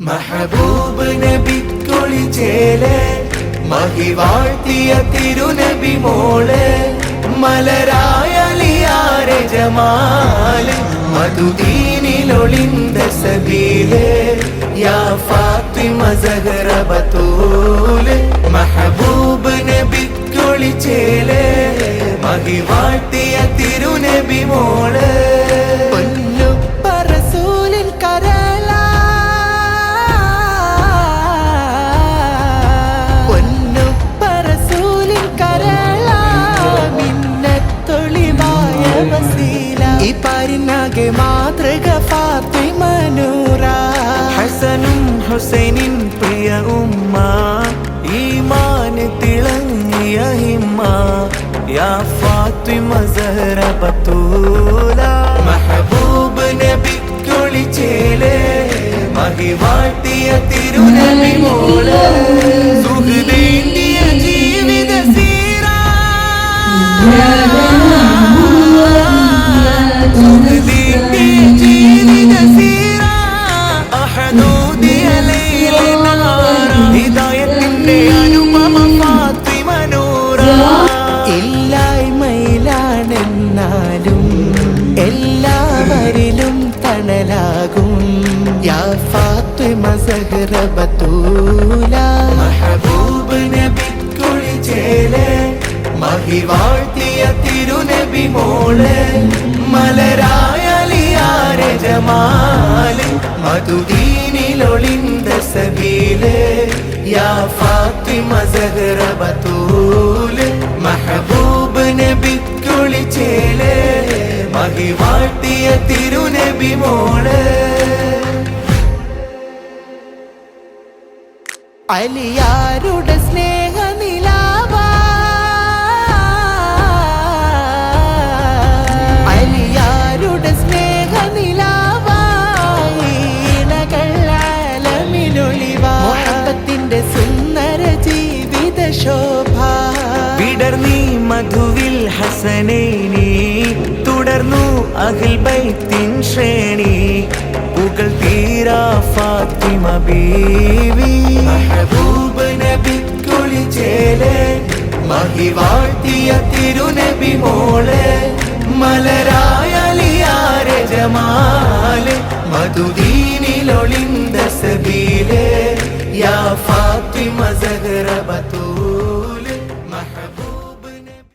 മഹബൂബ് നബിക്കൊളിച്ചേലെ മഹിവാഴ്ത്തിയ തിരുനബി മോളെ മലരായലിയാരെ ജമാല് മധുദീനിലൊളിന്ത സബീലെ യാ ഫാത്തിമ സഹറ ബതൂല് മഹബൂബ് നബിക്കൊളിച്ചേലെ മഹിവാഴ്ത്തിയ തിരുനബി മോളെ മാതൃക ഫാത്തിമ നൂറ ഹസനും ഹുസൈനിൻ പ്രിയ ഉമ്മ ഈമാൻ തിളങ്ങിയ ഹിമ്മ യാ ഫാത്തിമ സഹറ ബതൂല മഹബൂബ് നബിക്കൊളിച്ചേലെ മഹിവാഴ്ത്തിയ തിരുനബി മോളെ സുഹൃദേന്തിയ ജീവിത സീറ ഇല്ലായ്മയിലാണെന്നാലും എല്ലാവരിലും തണലാകും യാ ഫാത്തിമ സഹറ ബതൂല മഹബൂബ് നബിക്കൊളിച്ചേലെ മഹിവാഴ്ത്തിയ തിരുനബി മോളെ മലരായലിയാരെ ജമാല് മധുദീനിലൊളിന്ത സബീലെ യാ ഫാത്തിമ സഹറ ബതൂല് മഹബൂബ് നബിക്കൊളിച്ചേലെ മഹിവാഴ്ത്തിയ തിരുനബി മോളെ അലിയാരുടെ സ്നേഹ നിലാവാ അലിയാരുടെ സ്നേഹ നിലാവായി ഇണകളാലമിലൊളിവാ മുഹബ്ബത്തിന്റെ സുന്ദര ജീവിത ശോഭ വിടർന്നീ മധുവിൽ ഹസനൈനി തുടർന്നു അഹ്ൽ ബൈത്തിൻ ശ്രേണി പുകൾ തീരാ ഫാത്തിമ ബീവി മഹബൂബ് നബിക്കൊളിച്ചേലെ മഹിവാഴ്ത്തിയ തിരുനബി മോളെ മലരായലിയാരെ ജമാല് മധുദീനിലൊളിന്ത സബീലെ യാ ഫാത്തിമ സഹറ ബതൂല